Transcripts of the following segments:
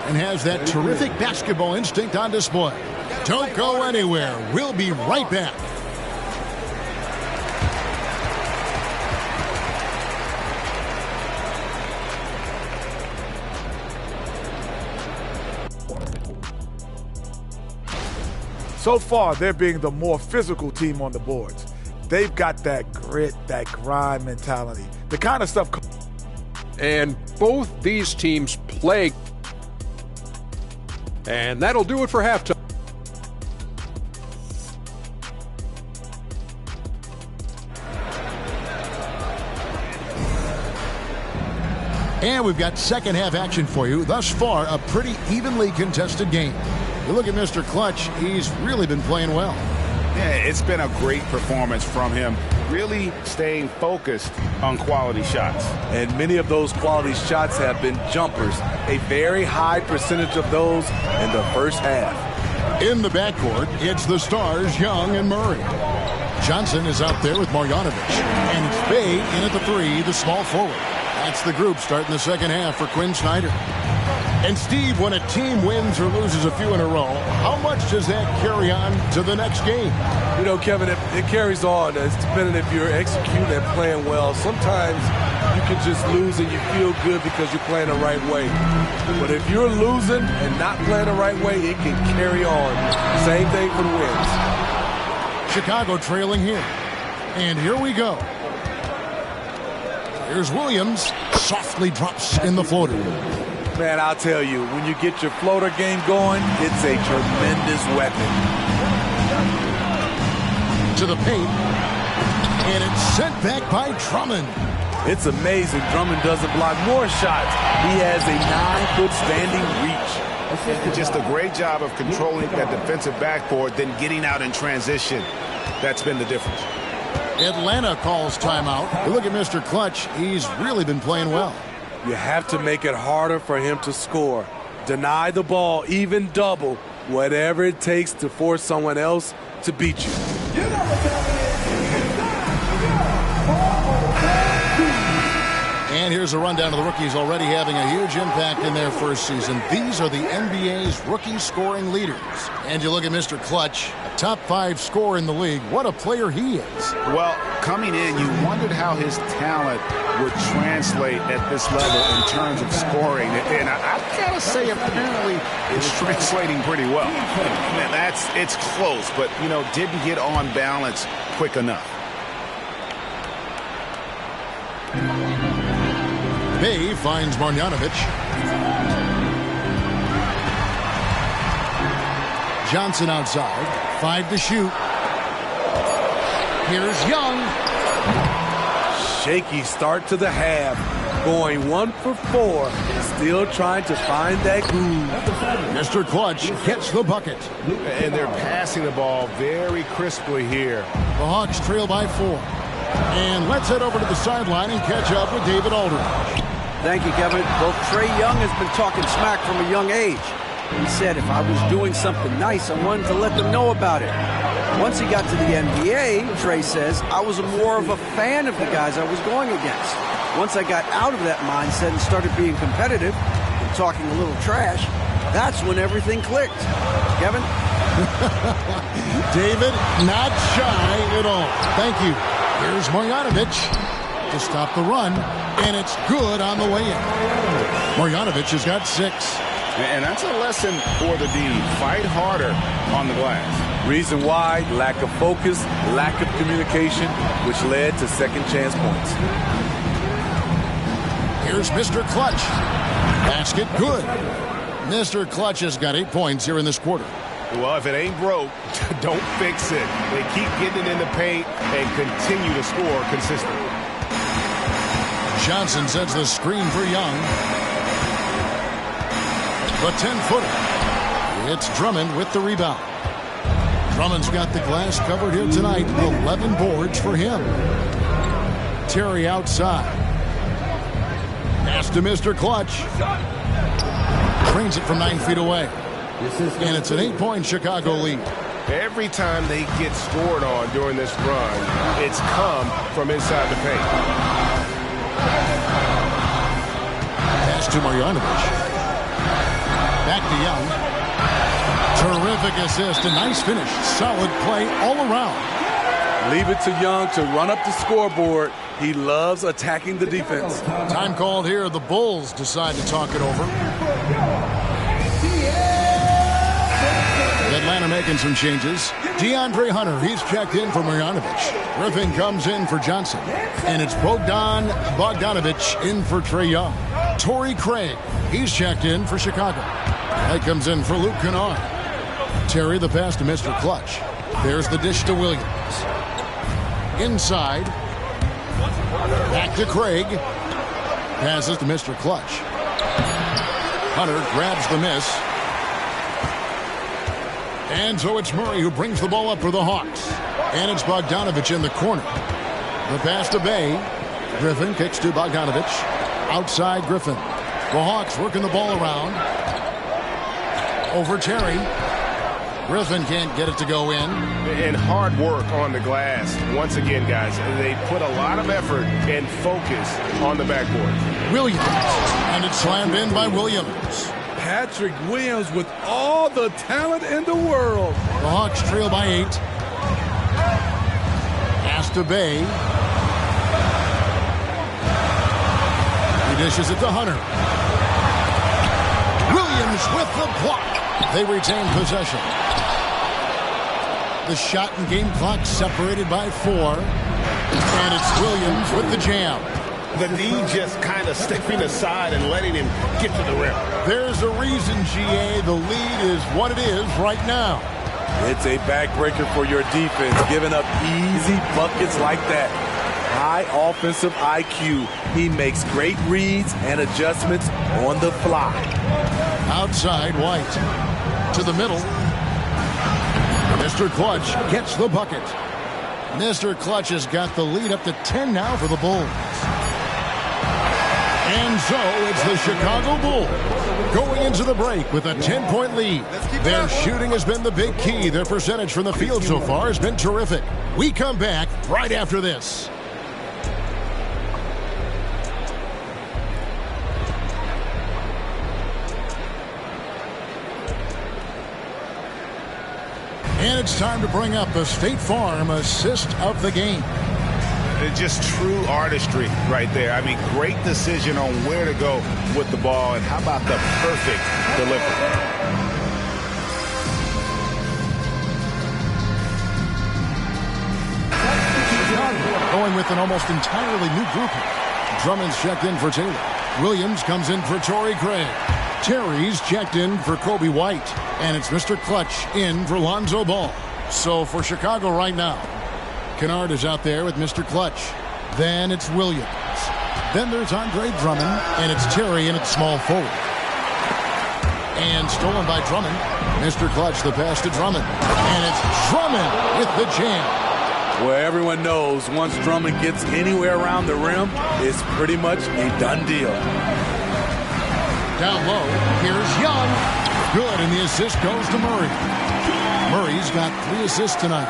and has that terrific basketball instinct on display. Don't go anywhere. We'll be right back. So far, they're being the more physical team on the boards. They've got that grit, that grind mentality, the kind of stuff. And both these teams play. And that'll do it for halftime. And we've got second half action for you. Thus far, a pretty evenly contested game. You look at Mr. Clutch, he's really been playing well. Yeah, it's been a great performance from him, really staying focused on quality shots. And many of those quality shots have been jumpers, a very high percentage of those in the first half. In the backcourt, it's the stars, Young and Murray. Johnson is out there with Marjanovic. And it's Bay in at the three, the small forward. That's the group starting the second half for Quinn Snyder. And Steve, when a team wins or loses a few in a row, how much does that carry on to the next game? You know, Kevin, it carries on. It's depending if you're executing and playing well. Sometimes you can just lose and you feel good because you're playing the right way. But if you're losing and not playing the right way, it can carry on. Same thing for the wins. Chicago trailing here. And here we go. Here's Williams. Softly drops in the floater. Man, I'll tell you, when you get your floater game going, it's a tremendous weapon. To the paint. And it's sent back by Drummond. It's amazing Drummond doesn't block more shots. He has a 9-foot standing reach. Just a great job of controlling that defensive backboard, then getting out in transition. That's been the difference. Atlanta calls timeout. Look at Mr. Clutch. He's really been playing well. You have to make it harder for him to score. Deny the ball, even double, whatever it takes to force someone else to beat you. And here's a rundown of the rookies already having a huge impact in their first season. These are the NBA's rookie scoring leaders. And you look at Mr. Clutch, a top 5 scorer in the league. What a player he is. Well, coming in, you wondered how his talent would translate at this level in terms of scoring. And I've got to say, apparently, it's translating pretty well. Man, it's close, but, you know, didn't get on balance quick enough. Bay finds Marjanovic. Johnson outside. 5 to shoot. Here's Young. Shaky start to the half. Going 1 for 4. Still trying to find that groove. Mr. Clutch gets the bucket. And they're passing the ball very crisply here. The Hawks trail by 4. And let's head over to the sideline and catch up with David Aldridge. Thank you, Kevin. Well, Trae Young has been talking smack from a young age. He said if I was doing something nice, I wanted to let them know about it. Once he got to the NBA, Trae says, I was more of a fan of the guys I was going against. Once I got out of that mindset and started being competitive and talking a little trash, that's when everything clicked. Kevin? David, not shy at all. Thank you. Here's Marjanovic to stop the run, and it's good on the way in. Marjanovic has got 6. And that's a lesson for the D. Fight harder on the glass. Reason why, lack of focus, lack of communication, which led to second chance points. Here's Mr. Clutch. Basket good. Mr. Clutch has got 8 points here in this quarter. Well, if it ain't broke, don't fix it. They keep getting it in the paint and continue to score consistently. Johnson sets the screen for Young. The 10-footer. It's Drummond with the rebound. Drummond's got the glass covered here tonight. 11 boards for him. Terry outside. Pass to Mr. Clutch. Trains it from 9 feet away. And it's an 8-point Chicago lead. Every time they get scored on during this run, it's come from inside the paint. Pass to Marjanovic. Back to Young. Terrific assist. A nice finish. Solid play all around. Leave it to Young to run up the scoreboard. He loves attacking the defense. Time called here. The Bulls decide to talk it over. Atlanta making some changes. DeAndre Hunter, he's checked in for Marjanovic. Griffin comes in for Johnson. And it's Bogdanovic in for Trae Young. Torrey Craig, he's checked in for Chicago. That comes in for Luke Kennard. Terry the pass to Mr. Clutch. There's the dish to Williams. Inside. Back to Craig. Passes to Mr. Clutch. Hunter grabs the miss. And so it's Murray who brings the ball up for the Hawks. And it's Bogdanovic in the corner. The pass to Bay. Griffin kicks to Bogdanovic. Outside Griffin. The Hawks working the ball around. Over Terry. Griffin can't get it to go in. And hard work on the glass. Once again, guys, they put a lot of effort and focus on the backboard. Williams. And it's slammed in by Williams. Patrick Williams with all the talent in the world. The Hawks trail by 8. Pass to Bay. He dishes it to Hunter. Williams with the block. They retain possession. The shot and game clock separated by 4. And it's Williams with the jam. The D just kind of stepping aside and letting him get to the rim. There's a reason, GA, the lead is what it is right now. It's a backbreaker for your defense, giving up easy buckets like that. High offensive IQ. He makes great reads and adjustments on the fly. Outside White. To the middle. Mr. Clutch gets the bucket. Mr. Clutch has got the lead up to 10 now for the Bulls. And so it's the Chicago Bulls going into the break with a 10-point lead. Their shooting has been the big key. Their percentage from the field so far has been terrific. We come back right after this. And it's time to bring up the State Farm assist of the game. It's just true artistry right there. I mean, great decision on where to go with the ball, and how about the perfect delivery? Going with an almost entirely new grouping. Drummond's checked in for Taylor. Williams comes in for Torrey Craig. Terry's checked in for Kobe White. And it's Mr. Clutch in for Lonzo Ball. So for Chicago right now, Kennard is out there with Mr. Clutch. Then it's Williams. Then there's Andre Drummond, and it's Terry, and it's small forward. And stolen by Drummond. Mr. Clutch, the pass to Drummond. And it's Drummond with the jam. Well, everyone knows once Drummond gets anywhere around the rim, it's pretty much a done deal. Down low, here's Young. Good, and the assist goes to Murray. Murray's got 3 assists tonight.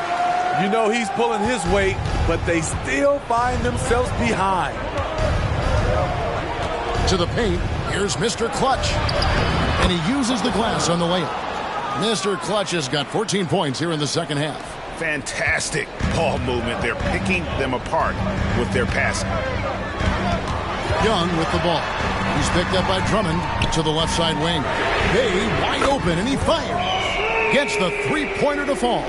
You know he's pulling his weight, but they still find themselves behind. To the paint, here's Mr. Clutch. And he uses the glass on the layup. Mr. Clutch has got 14 points here in the second half. Fantastic ball movement. They're picking them apart with their passing. Young with the ball. He's picked up by Drummond to the left side wing. Bay wide open, and he fires. Gets the three-pointer to fall.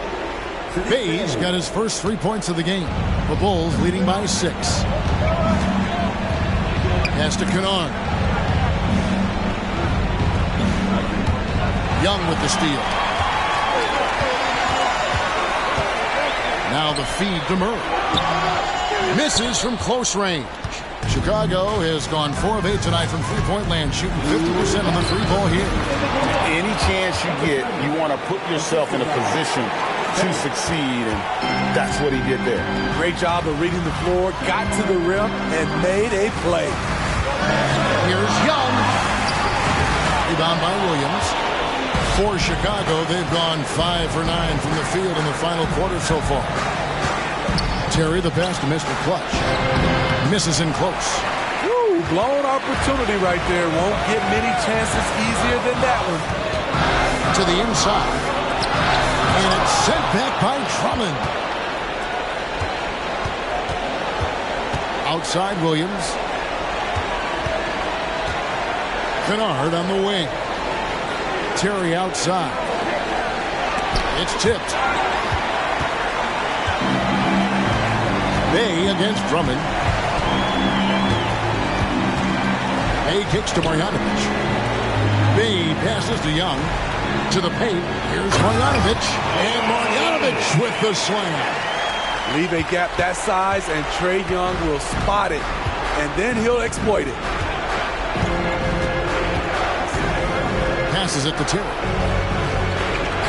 Bay's got his first 3 points of the game. The Bulls leading by 6. Pass to Kennard. Young with the steal. Now the feed to Murray. Misses from close range. Chicago has gone 4 of 8 tonight from three-point land, shooting 50% on the three ball here. Any chance you get, you want to put yourself in a position to succeed, and that's what he did there. Great job of reading the floor, got to the rim, and made a play. Here's Young. Rebound by Williams. For Chicago, they've gone 5 for 9 from the field in the final quarter so far. Terry the pass to Mr. Clutch. Misses in close. Woo, blown opportunity right there. Won't get many chances easier than that one. To the inside. And it's sent back by Drummond. Outside Williams. Kennard on the wing. Terry outside. It's tipped. Bay against Drummond. Bay kicks to Marjanovic. Bay passes to Young. To the paint. Here's Marjanovic. And Marjanovic with the slam. Leave a gap that size, and Trae Young will spot it, and then he'll exploit it. Passes it to Terry.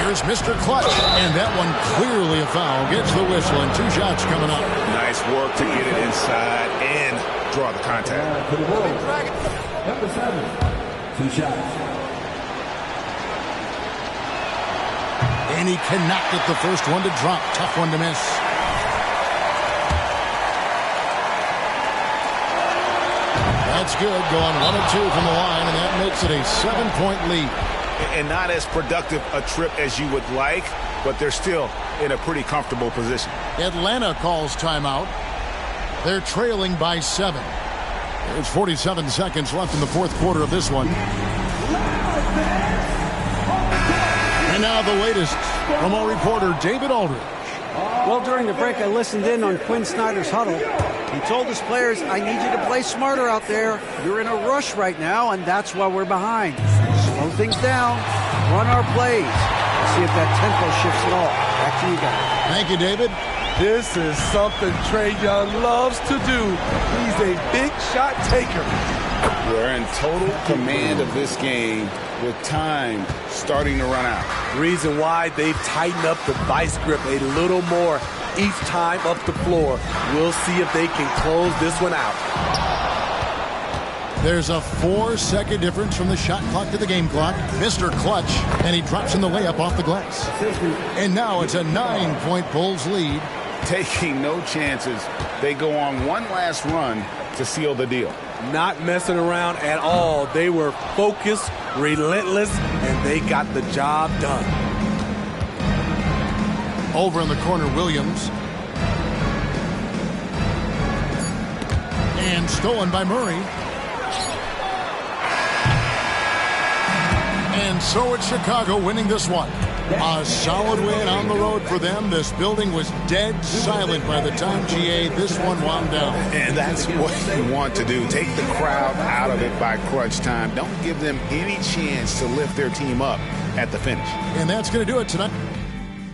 Here's Mr. Clutch, and that one clearly a foul. Gets the whistle, and 2 shots coming up. Nice work to get it inside and draw the contact. Number 7, 2 shots. And he cannot get the first one to drop. Tough one to miss. That's good. Going 1 of 2 from the line, and that makes it a 7-point lead. And not as productive a trip as you would like, but they're still in a pretty comfortable position. Atlanta calls timeout. They're trailing by 7. There's 47 seconds left in the fourth quarter of this one. And now the latest from our reporter, David Aldridge. Well, during the break, I listened in on Quinn Snyder's huddle. He told his players, I need you to play smarter out there. You're in a rush right now, and that's why we're behind. Slow things down. Run our plays. See if that tempo shifts at all. Back to you guys. Thank you, David. This is something Trae Young loves to do. He's a big shot taker. We're in total command of this game with time starting to run out. Reason why they've tightened up the vice grip a little more each time up the floor. We'll see if they can close this one out. There's a 4-second difference from the shot clock to the game clock. Mr. Clutch, and he drops in the layup off the glass. And now it's a 9-point Bulls lead. Taking no chances. They go on one last run to seal the deal. Not messing around at all. They were focused, relentless, and they got the job done. Over in the corner, Williams. And stolen by Murray. And so it's Chicago winning this one. A solid win on the road for them. This building was dead silent by the time, GA, this one wound down. And that's what you want to do. Take the crowd out of it by crunch time. Don't give them any chance to lift their team up at the finish. And that's going to do it tonight.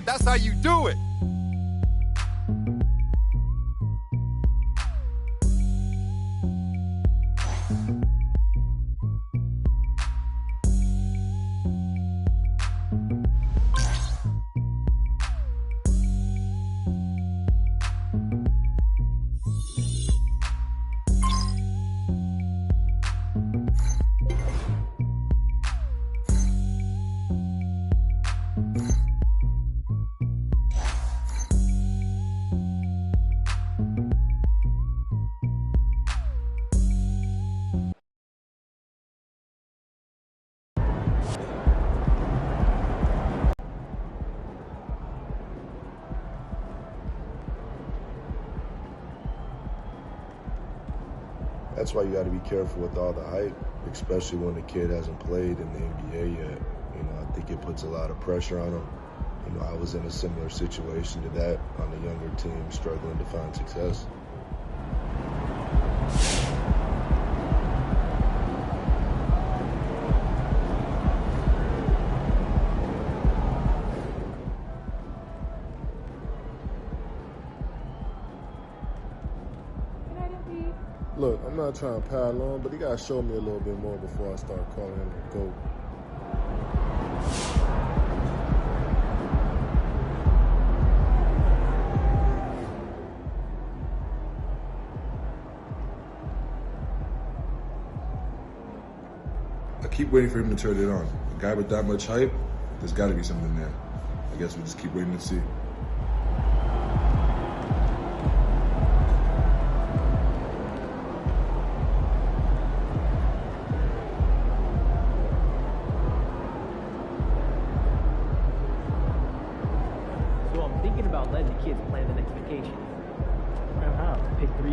That's how you do it. That's why you got to be careful with all the hype, especially when the kid hasn't played in the NBA yet. You know, I think it puts a lot of pressure on him. You know, I was in a similar situation to that on a younger team, struggling to find success. Look, I'm not trying to pile on, but he got to show me a little bit more before I start calling him a GOAT. I keep waiting for him to turn it on. A guy with that much hype, there's got to be something there. I guess we'll just keep waiting to see. letting the kids plan the next vacation. How? Pick 3